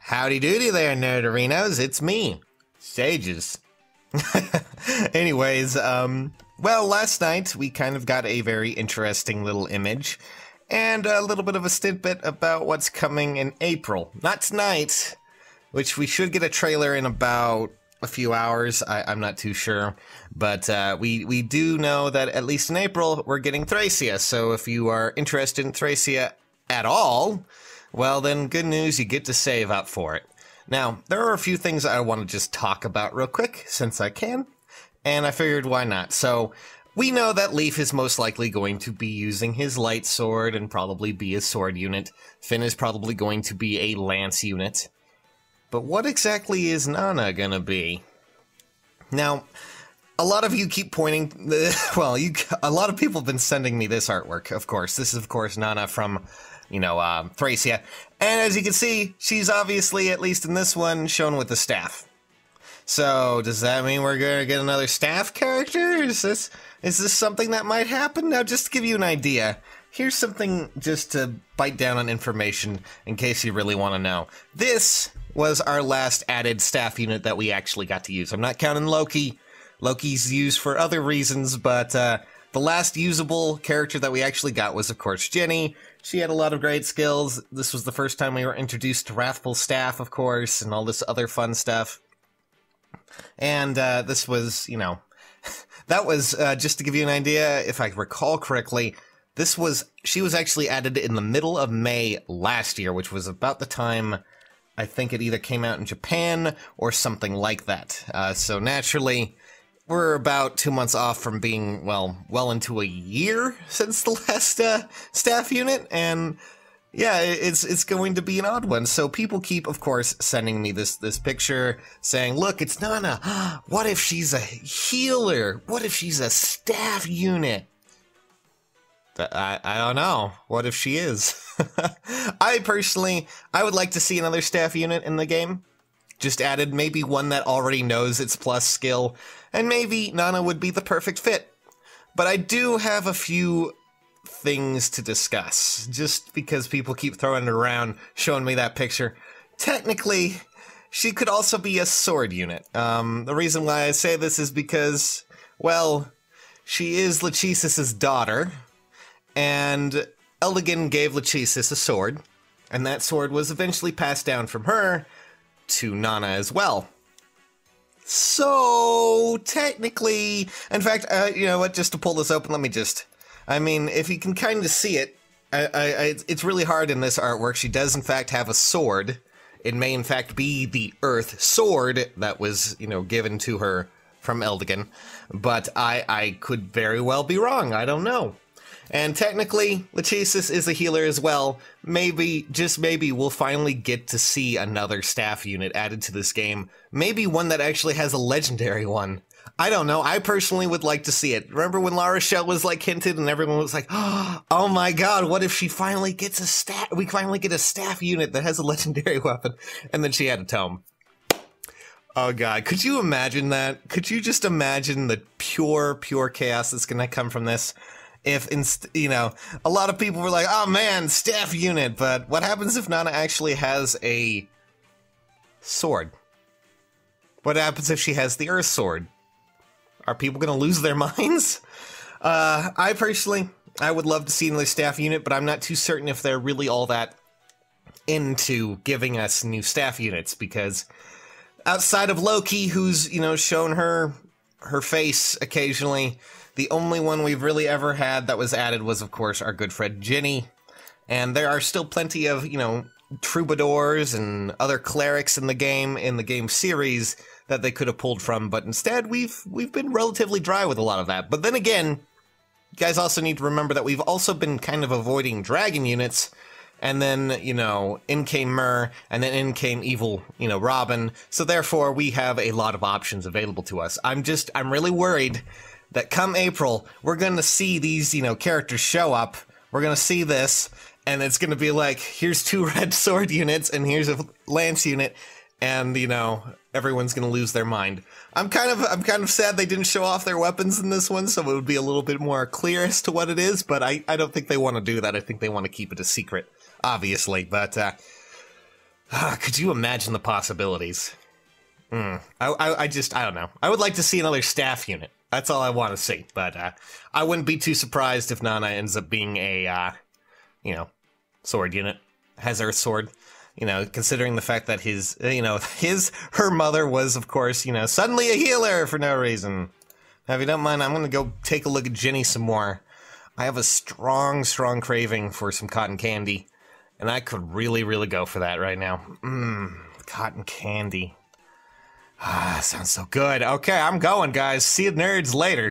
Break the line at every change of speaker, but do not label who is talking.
Howdy doody there, nerdarinos. It's me, Sages. Anyways, well, last night we kind of got a very interesting little image and a little bit of a snippet about what's coming in April. Not tonight, which we should get a trailer in about a few hours. I'm not too sure, but we do know that at least in April we're getting Thracia. So if you are interested in Thracia at all, well then good news, you get to save up for it. Now, there are a few things I want to just talk about real quick, since I can, and I figured why not. So, we know that Leaf is most likely going to be using his light sword and probably be a sword unit. Finn is probably going to be a lance unit. But what exactly is Nana gonna be? Now, a lot of you keep pointing, well, a lot of people have been sending me this artwork, of course. This is, of course, Nana from, Thracia. And as you can see, she's obviously, at least in this one, shown with the staff. So, does that mean we're gonna get another staff character? Is this something that might happen? Now, just to give you an idea, here's something just to bite down on information in case you really want to know. This was our last added staff unit that we actually got to use. I'm not counting Loki. Loki's used for other reasons, but the last usable character that we actually got was, of course, Jenny. She had a lot of great skills. This was the first time we were introduced to Wrathful Staff, of course, and all this other fun stuff. And this was, that was, just to give you an idea, if I recall correctly, she was actually added in the middle of May last year, which was about the time I think it either came out in Japan or something like that. So naturally, we're about 2 months off from being, well into a year since the last staff unit, and yeah, it's going to be an odd one. So people keep, of course, sending me this picture saying, look, it's Nana. What if she's a healer? What if she's a staff unit? I don't know. What if she is? I would like to see another staff unit in the game. Just added, maybe one that already knows its plus skill, and maybe Nana would be the perfect fit. But I do have a few things to discuss, just because people keep throwing it around, showing me that picture. Technically, she could also be a sword unit. The reason why I say this is because, well, she is Lachesis' daughter, and Eldigan gave Lachesis a sword, and that sword was eventually passed down from her to Nana as well. So, technically, in fact, you know what, just to pull this open, I mean, if you can kind of see it, it's really hard in this artwork. She does, in fact, have a sword. It may, in fact, be the Earth Sword that was, given to her from Eldigan. But I could very well be wrong. I don't know. And technically, Lachesis is a healer as well. Maybe, just maybe, we'll finally get to see another staff unit added to this game. Maybe one that actually has a legendary one. I don't know. I personally would like to see it. Remember when La Rochelle was like hinted and everyone was like, oh my god, what if she finally gets we finally get a staff unit that has a legendary weapon? And then she had a tome. Oh god, could you imagine that? Could you just imagine the pure chaos that's gonna come from this? If, a lot of people were like, oh man, staff unit, but what happens if Nana actually has a sword? What happens if she has the Earth Sword? Are people gonna lose their minds? I would love to see another staff unit, but I'm not too certain if they're really all that into giving us new staff units, because outside of Loki, who's, shown her face occasionally, the only one we've really ever had that was added was, of course, our good friend Ginny. And there are still plenty of, troubadours and other clerics in the game series that they could have pulled from, but instead we've been relatively dry with a lot of that. But then again, you guys also need to remember that we've also been kind of avoiding dragon units, and then, in came Myrrh, and then in came evil, Robin. So therefore, we have a lot of options available to us. I'm really worried that come April, we're gonna see these, characters show up, we're gonna see this, and it's gonna be like, here's 2 red sword units, and here's a lance unit, and, everyone's gonna lose their mind. I'm kind of sad they didn't show off their weapons in this one, so it would be a little bit more clear as to what it is, but I don't think they want to do that. I think they want to keep it a secret, obviously, but, Could you imagine the possibilities? I don't know. I would like to see another staff unit. That's all I want to see. But I wouldn't be too surprised if Nana ends up being a, sword unit. Has her sword. Considering the fact that her mother was, of course, suddenly a healer for no reason. Now, if you don't mind, I'm going to go take a look at Ginny some more. I have a strong, strong craving for some cotton candy. And I could really, really go for that right now. Cotton candy. Sounds so good. Okay, I'm going, guys. See you nerds later.